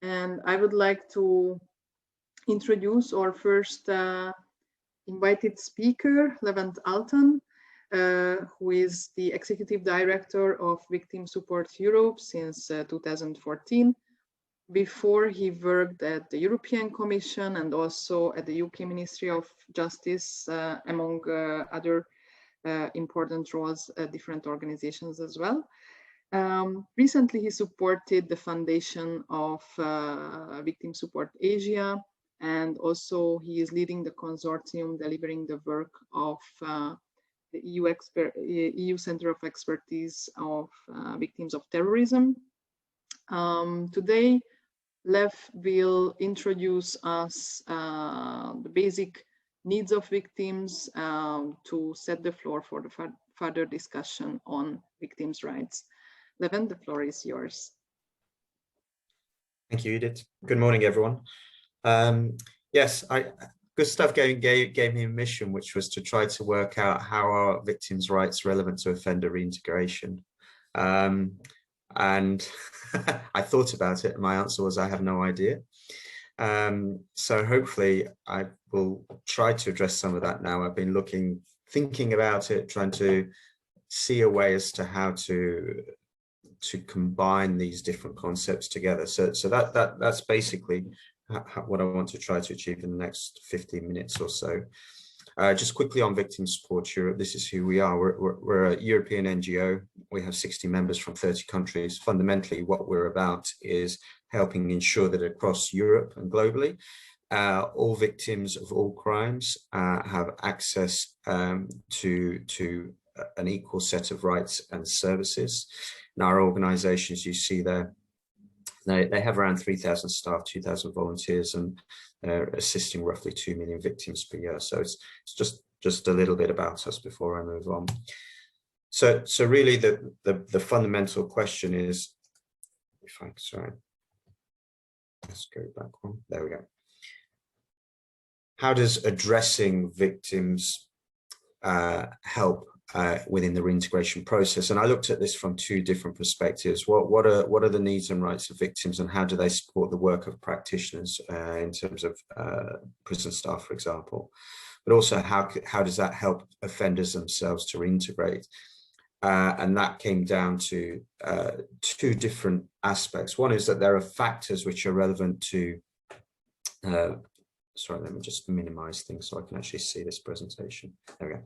And I would like to introduce our first invited speaker, Levent Altan, who is the Executive Director of Victim Support Europe since 2014. Before, he worked at the European Commission and also at the UK Ministry of Justice, among other important roles at different organizations as well. Recently, he supported the foundation of Victim Support Asia, and also he is leading the consortium delivering the work of the EU Center of Expertise of Victims of Terrorism. Today, Lev will introduce us the basic needs of victims to set the floor for the further discussion on victims' rights. Levent, the floor is yours. Thank you, Edith. Good morning, everyone. Yes, Gustav gave me a mission, which was to try to work out how are victims' rights relevant to offender reintegration. And I thought about it, and my answer was I have no idea. So hopefully I will try to address some of that now. I've been thinking about it, trying to see a way as to how to combine these different concepts together. So that's basically what I want to try to achieve in the next 15 minutes or so. Just quickly on Victim Support Europe, this is who we are. We're a European NGO. We have 60 members from 30 countries. Fundamentally, what we're about is helping ensure that across Europe and globally, all victims of all crimes have access to an equal set of rights and services. In our organizations, you see there, they have around 3,000 staff, 2,000 volunteers, and they're assisting roughly 2 million victims per year. So it's just a little bit about us before I move on. So really the fundamental question is, sorry, let's go back one. There we go. How does addressing victims help within the reintegration process? And I looked at this from two different perspectives. What are the needs and rights of victims, and how do they support the work of practitioners in terms of prison staff, for example? But also how does that help offenders themselves to reintegrate? And that came down to two different aspects. One is that there are factors which are relevant to sorry, let me just minimize things so I can actually see this presentation. There we go.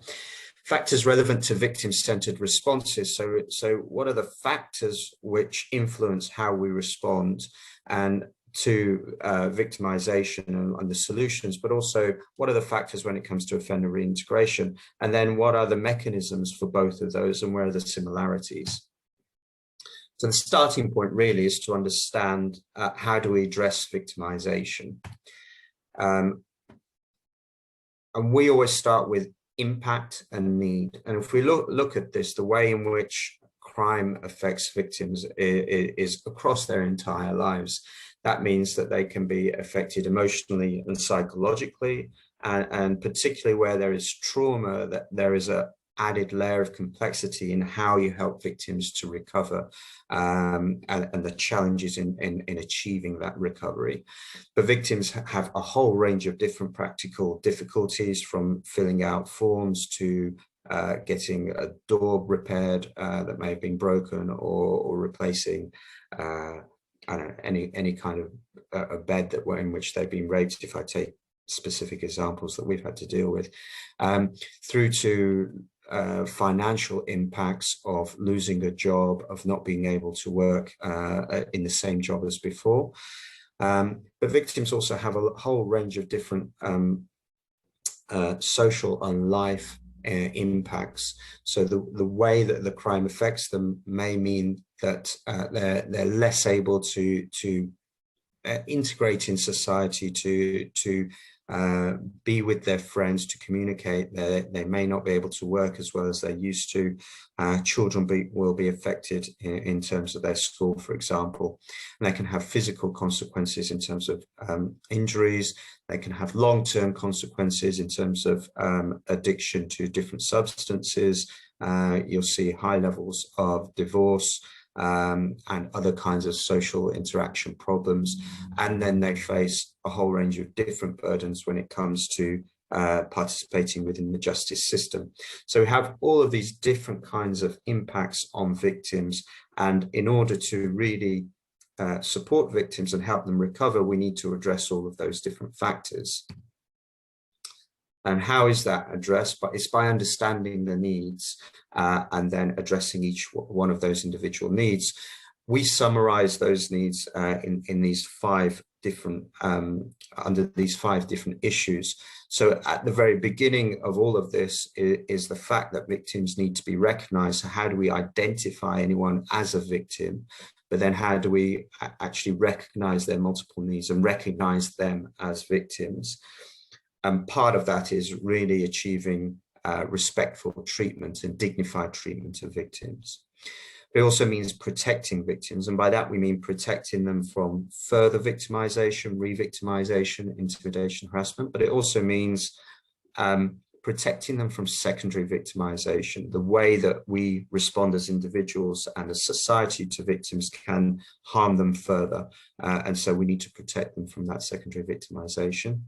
Factors relevant to victim-centered responses. So what are the factors which influence how we respond and to victimization and the solutions, but also what are the factors when it comes to offender reintegration? And then what are the mechanisms for both of those, and where are the similarities? So the starting point really is to understand how do we address victimization? And we always start with impact and need. And if we look at this, the way in which crime affects victims is across their entire lives. That means that they can be affected emotionally and psychologically, and particularly where there is trauma, that there is a added layer of complexity in how you help victims to recover, and the challenges in achieving that recovery. But victims have a whole range of different practical difficulties, from filling out forms to getting a door repaired that may have been broken, or replacing I don't know, any kind of a bed in which they've been raped, if I take specific examples that we've had to deal with, through to financial impacts of losing a job, of not being able to work in the same job as before. But victims also have a whole range of different social and life impacts. So the way that the crime affects them may mean that they're less able to integrate in society, to be with their friends, to communicate. They may not be able to work as well as they used to. Children will be affected in terms of their school, for example. And they can have physical consequences in terms of injuries. They can have long-term consequences in terms of addiction to different substances. You'll see high levels of divorce, and other kinds of social interaction problems. And then they face a whole range of different burdens when it comes to participating within the justice system. So we have all of these different kinds of impacts on victims, and in order to really support victims and help them recover, we need to address all of those different factors. And how is that addressed? It's by understanding the needs and then addressing each one of those individual needs. We summarize those needs in these five different, under these five different issues. So at the very beginning of all of this is the fact that victims need to be recognized. So how do we identify anyone as a victim? But then how do we actually recognize their multiple needs and recognize them as victims? And part of that is really achieving respectful treatment and dignified treatment of victims. It also means protecting victims, and by that we mean protecting them from further victimization, re-victimization, intimidation, harassment, but it also means protecting them from secondary victimization. The way that we respond as individuals and as society to victims can harm them further, and so we need to protect them from that secondary victimization.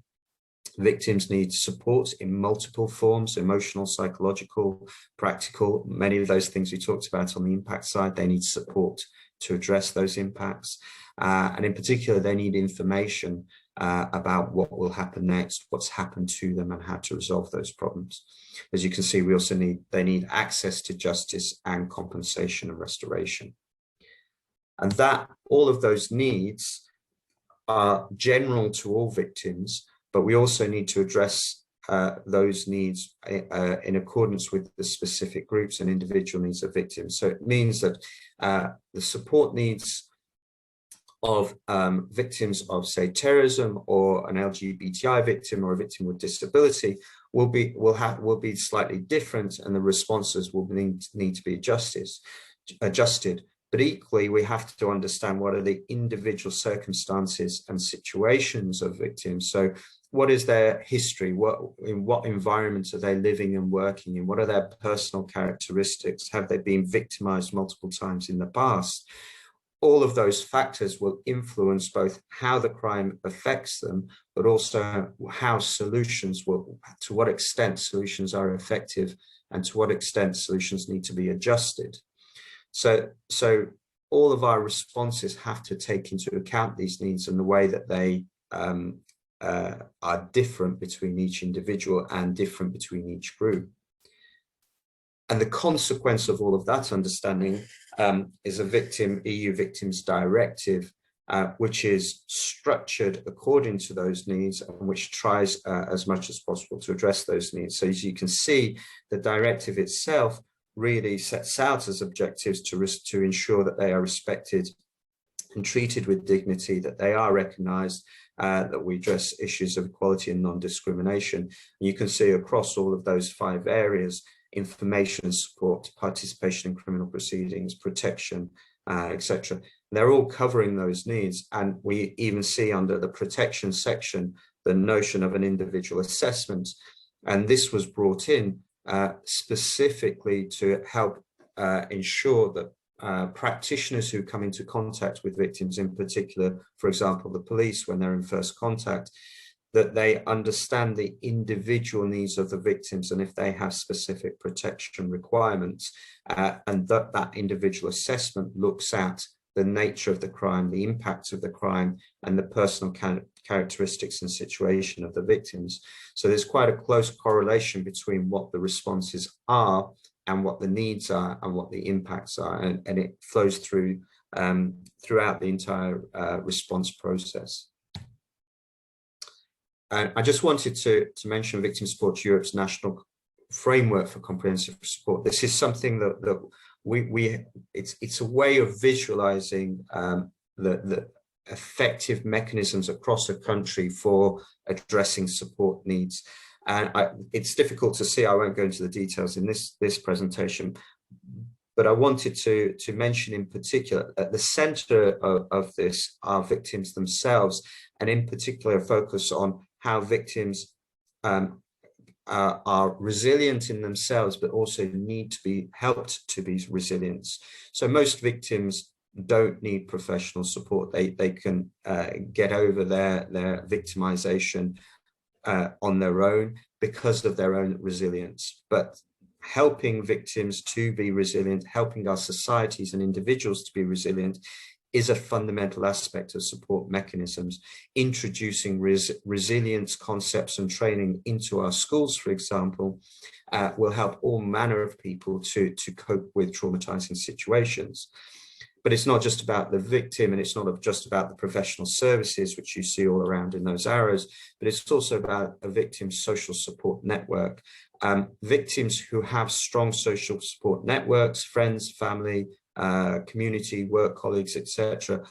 Victims need support in multiple forms: emotional, psychological, practical. Many of those things we talked about on the impact side, they need support to address those impacts. And in particular, they need information about what will happen next, what's happened to them, and how to resolve those problems. As you can see, we also they need access to justice and compensation and restoration. And that all of those needs are general to all victims, but we also need to address those needs in accordance with the specific groups and individual needs of victims. So it means that the support needs of victims of, say, terrorism, or an LGBTI victim, or a victim with disability will be slightly different, and the responses will need to be adjusted. But equally, we have to understand what are the individual circumstances and situations of victims. So what is their history? In what environments are they living and working in? What are their personal characteristics? Have they been victimized multiple times in the past? All of those factors will influence both how the crime affects them, but also how solutions to what extent solutions are effective, and to what extent solutions need to be adjusted. So all of our responses have to take into account these needs and the way that they are different between each individual and different between each group. And the consequence of all of that understanding is a EU Victims Directive, which is structured according to those needs and which tries as much as possible to address those needs. So as you can see, the directive itself really sets out as objectives to ensure that they are respected and treated with dignity, that they are recognized, that we address issues of equality and non-discrimination. You can see across all of those five areas: information, support, participation in criminal proceedings, protection, etc. They're all covering those needs. And we even see under the protection section the notion of an individual assessment. And this was brought in specifically to help ensure that practitioners who come into contact with victims, in particular, for example, the police, when they're in first contact, that they understand the individual needs of the victims and if they have specific protection requirements, and that individual assessment looks at the nature of the crime, the impact of the crime, and the personal characteristics and situation of the victims. So there's quite a close correlation between what the responses are and what the needs are and what the impacts are, and it flows through throughout the entire response process. And I just wanted to mention Victim Support Europe's national framework for comprehensive support. This is something that it's a way of visualizing the effective mechanisms across a country for addressing support needs. And it's difficult to see, I won't go into the details in this presentation, but I wanted to mention in particular at the center of this are victims themselves, and in particular focus on how victims are resilient in themselves, but also need to be helped to be resilient. So most victims don't need professional support. They can get over their victimization on their own because of their own resilience. But helping victims to be resilient, helping our societies and individuals to be resilient, is a fundamental aspect of support mechanisms. Introducing resilience concepts and training into our schools, for example, will help all manner of people to cope with traumatizing situations. But it's not just about the victim, and it's not just about the professional services, which you see all around in those arrows, but it's also about a victim's social support network. Victims who have strong social support networks, friends, family, community, work colleagues, etc.,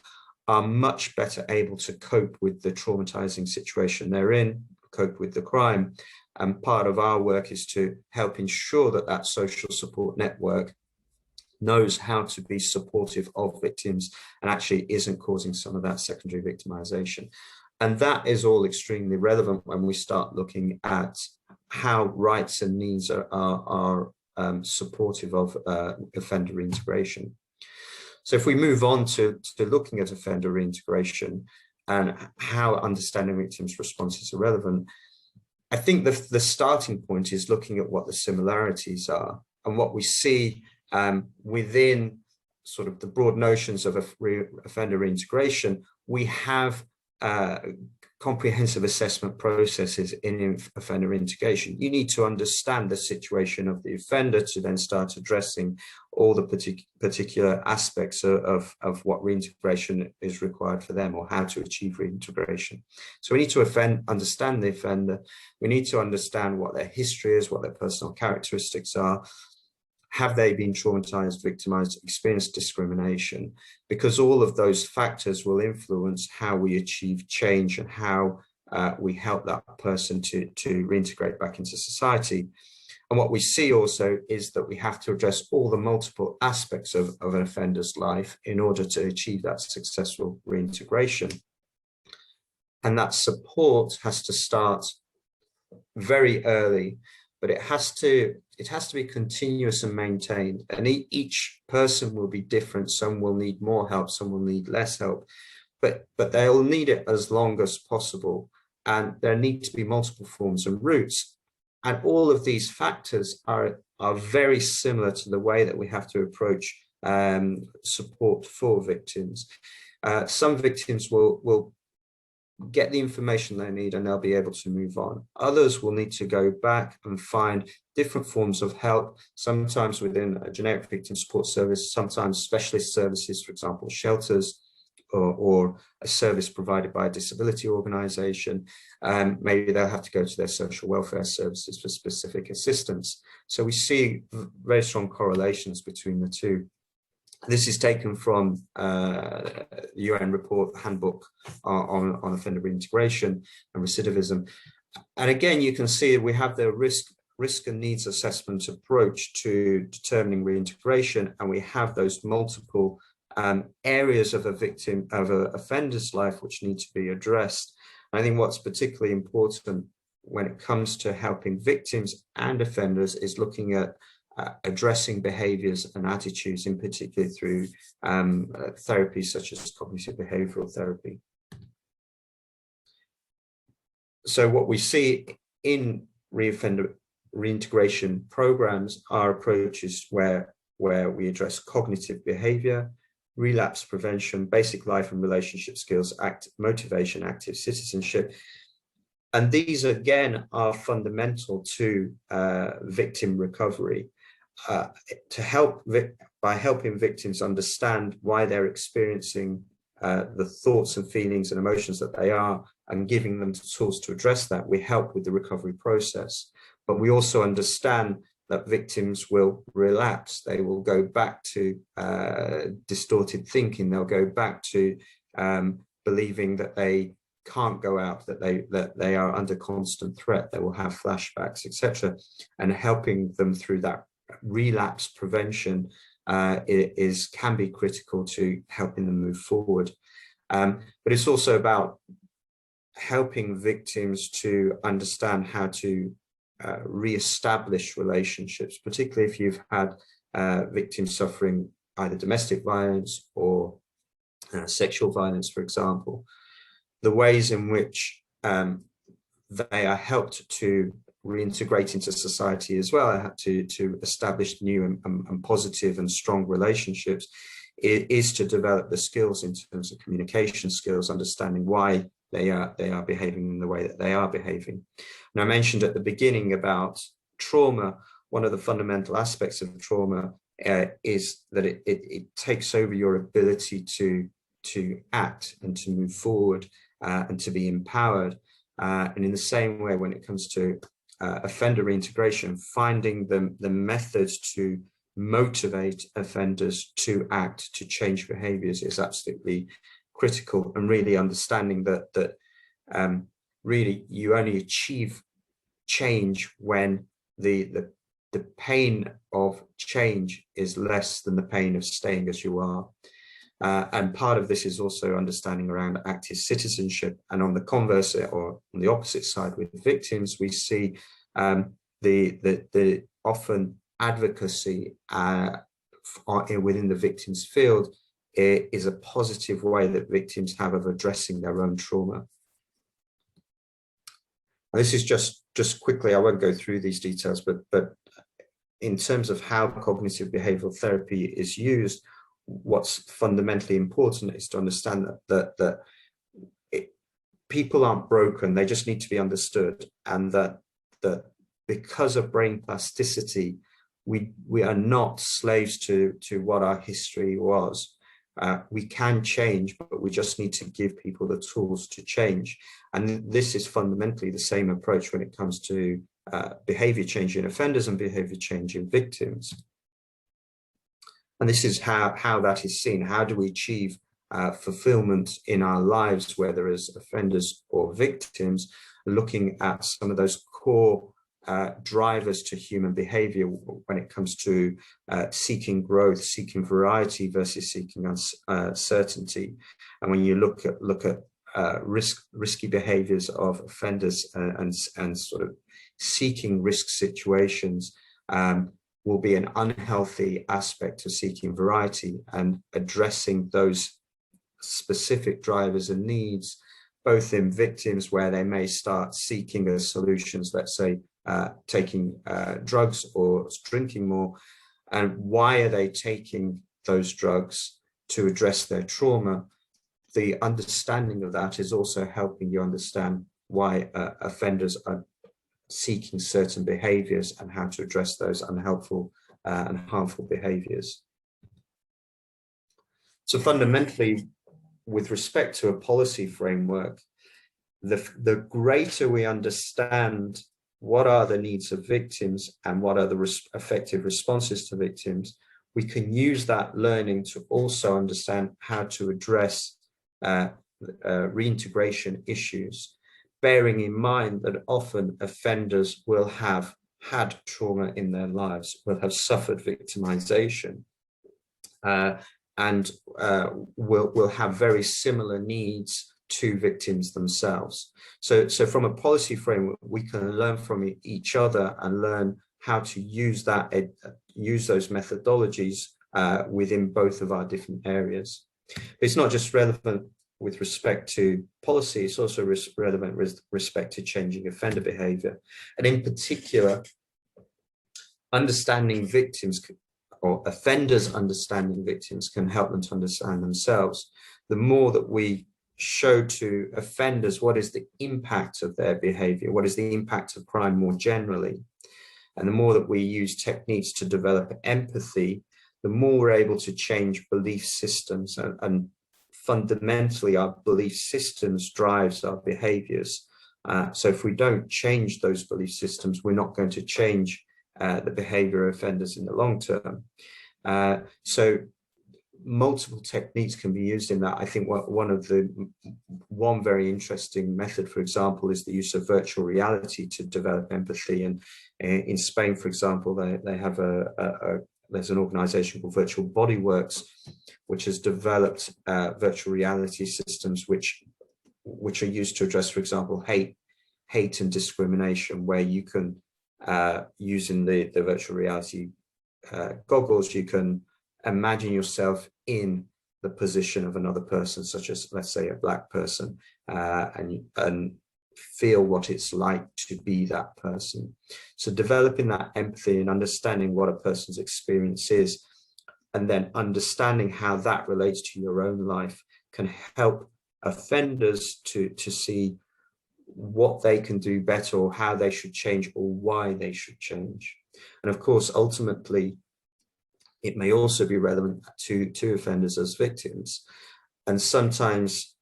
are much better able to cope with the traumatizing situation they're in, cope with the crime. And part of our work is to help ensure that that social support network knows how to be supportive of victims and actually isn't causing some of that secondary victimization. And that is all extremely relevant when we start looking at how rights and needs are supportive of offender reintegration. So if we move on to looking at offender reintegration and how understanding victims' responses are relevant, I think the starting point is looking at what the similarities are and what we see within sort of the broad notions of offender reintegration. We have comprehensive assessment processes in offender reintegration. You need to understand the situation of the offender to then start addressing all the particular aspects of what reintegration is required for them, or how to achieve reintegration. So we need to understand the offender. We need to understand what their history is, what their personal characteristics are. Have they been traumatized, victimized, experienced discrimination? Because all of those factors will influence how we achieve change and how we help that person to reintegrate back into society. And what we see also is that we have to address all the multiple aspects of an offender's life in order to achieve that successful reintegration. And that support has to start very early, but it has to be continuous and maintained. And each person will be different. Some will need more help, some will need less help, but they'll need it as long as possible. And there need to be multiple forms and routes. And all of these factors are very similar to the way that we have to approach support for victims. Some victims will get the information they need and they'll be able to move on. Others will need to go back and find different forms of help, sometimes within a generic victim support service, sometimes specialist services, for example, shelters, or a service provided by a disability organization. Maybe they'll have to go to their social welfare services for specific assistance. So we see very strong correlations between the two. This is taken from UN report handbook on offender reintegration and recidivism. And again, you can see we have the risk and needs assessment approach to determining reintegration, and we have those multiple areas of an offender's life which need to be addressed. I think what's particularly important when it comes to helping victims and offenders is looking at addressing behaviors and attitudes, in particular through therapies such as cognitive behavioral therapy. So what we see in reintegration programs are approaches where we address cognitive behavior, relapse prevention, basic life and relationship skills, motivation, active citizenship. And these again are fundamental to victim recovery. By helping victims understand why they're experiencing the thoughts and feelings and emotions that they are, and giving them the tools to address that, we help with the recovery process. But we also understand that victims will relapse. They will go back to distorted thinking. They'll go back to believing that they can't go out, that they are under constant threat. They will have flashbacks, etc. And helping them through that relapse prevention can be critical to helping them move forward. But it's also about helping victims to understand how to re-establish relationships, particularly if you've had victims suffering either domestic violence or sexual violence, for example. The ways in which they are helped to reintegrate into society as well, to establish new and positive and strong relationships, is to develop the skills in terms of communication skills, understanding why they are behaving in the way that they are behaving. And I mentioned at the beginning about trauma. One of the fundamental aspects of trauma is that it takes over your ability to act and to move forward and to be empowered. And in the same way, when it comes to offender reintegration, finding the methods to motivate offenders to act, to change behaviors, is absolutely critical. And really understanding that really you only achieve change when the pain of change is less than the pain of staying as you are. And part of this is also understanding around active citizenship. And on the converse, or on the opposite side with victims, we see the often advocacy within the victims field is a positive way that victims have of addressing their own trauma. And this is just quickly, I won't go through these details, but in terms of how cognitive behavioral therapy is used, what's fundamentally important is to understand that people aren't broken, they just need to be understood, and that because of brain plasticity, we are not slaves to what our history was. We can change, but we just need to give people the tools to change. And this is fundamentally the same approach when it comes to behavior change in offenders and behavior change in victims. And this is how that is seen. How do we achieve fulfillment in our lives, whether as offenders or victims, looking at some of those core drivers to human behavior when it comes to seeking growth, seeking variety versus seeking uncertainty. And when you look at risky behaviors of offenders and sort of seeking risk situations, will be an unhealthy aspect of seeking variety, and addressing those specific drivers and needs, both in victims where they may start seeking as solutions, let's say taking drugs or drinking more, and why are they taking those drugs to address their trauma. The understanding of that is also helping you understand why offenders are seeking certain behaviors and how to address those unhelpful and harmful behaviors. So fundamentally, with respect to a policy framework, the greater we understand what are the needs of victims and what are the effective responses to victims, we can use that learning to also understand how to address reintegration issues, bearing in mind that often offenders will have had trauma in their lives, will have suffered victimization, and will have very similar needs to victims themselves. So from a policy framework, we can learn from each other and learn how to use those methodologies within both of our different areas. It's not just relevant with respect to policy, it's also relevant with respect to changing offender behavior. And in particular, understanding victims, or offenders understanding victims, can help them to understand themselves. The more that we show to offenders what is the impact of their behavior, what is the impact of crime more generally, and the more that we use techniques to develop empathy, the more we're able to change belief systems, and fundamentally our belief systems drives our behaviors. So if we don't change those belief systems, we're not going to change the behavior of offenders in the long term. So multiple techniques can be used in that. I think one very interesting method, for example, is the use of virtual reality to develop empathy. And in Spain, for example, they have there's an organization called Virtual Bodyworks, which has developed virtual reality systems which are used to address, for example, hate and discrimination, where you can using the virtual reality goggles, you can imagine yourself in the position of another person, such as, let's say, a Black person, and feel what it's like to be that person. So developing that empathy and understanding what a person's experience is, and then understanding how that relates to your own life, can help offenders to see what they can do better, or how they should change, or why they should change. And of course, ultimately, it may also be relevant to offenders as victims. And sometimes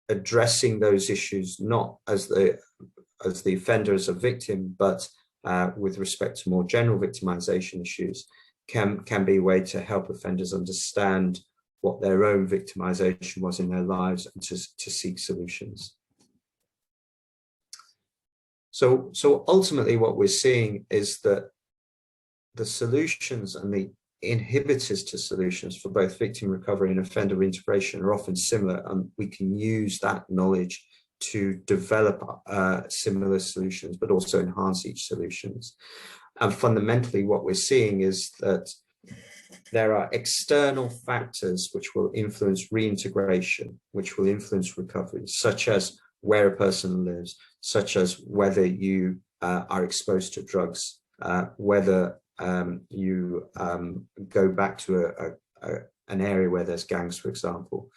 addressing those issues, not as the offender as a victim, but with respect to more general victimization issues, can be a way to help offenders understand what their own victimization was in their lives, and to seek solutions. So ultimately what we're seeing is that the solutions and the inhibitors to solutions for both victim recovery and offender reintegration are often similar, and we can use that knowledge to develop similar solutions, but also enhance each solutions. And fundamentally what we're seeing is that there are external factors which will influence reintegration, which will influence recovery, such as where a person lives, such as whether you are exposed to drugs, whether you go back to an area where there's gangs, for example,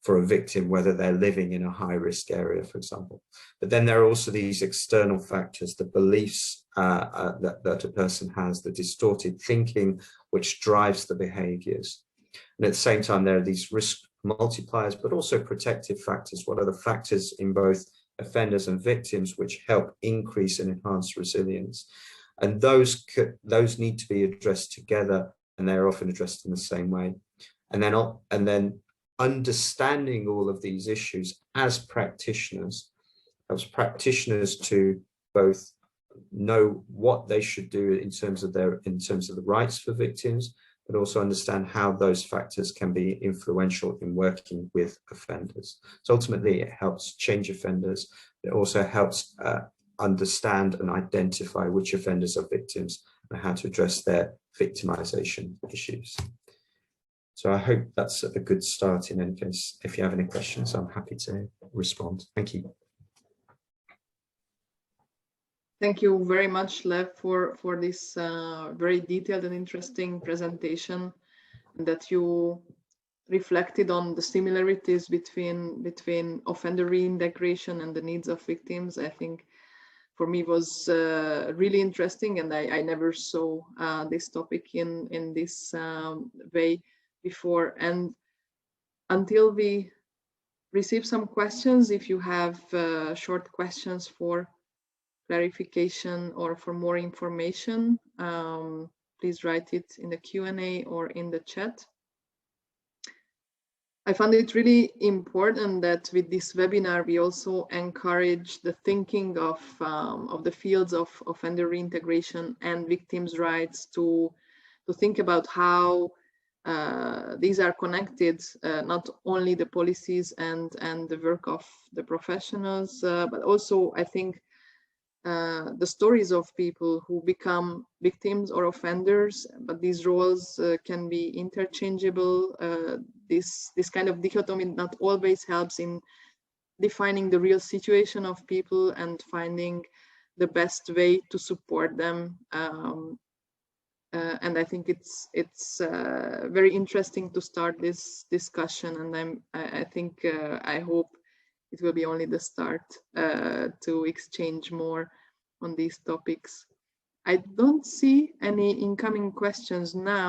for a victim, whether they're living in a high-risk area, for example. But then there are also these external factors, the beliefs that a person has, the distorted thinking, which drives the behaviors. And at the same time, there are these risk multipliers, but also protective factors. What are the factors in both offenders and victims which help increase and enhance resilience? And those need to be addressed together, and they're often addressed in the same way. And then understanding all of these issues as practitioners helps practitioners to both know what they should do in terms of the rights for victims, but also understand how those factors can be influential in working with offenders. So ultimately, it helps change offenders. It also helps understand and identify which offenders are victims and how to address their victimization issues. So I hope that's a good start. In any case, if you have any questions, I'm happy to respond. Thank you. Thank you very much, Lev, for this very detailed and interesting presentation, that you reflected on the similarities between offender reintegration and the needs of victims. I think for me was really interesting, and I never saw this topic in this way before. And until we receive some questions, if you have short questions for clarification or for more information, please write it in the Q&A or in the chat. I found it really important that with this webinar, we also encourage the thinking of the fields of offender reintegration and victims' rights to think about how these are connected, not only the policies and the work of the professionals, but also, I think, the stories of people who become victims or offenders, but these roles can be interchangeable. This kind of dichotomy not always helps in defining the real situation of people and finding the best way to support them. And I think it's very interesting to start this discussion, and I hope it will be only the start to exchange more on these topics. I don't see any incoming questions now.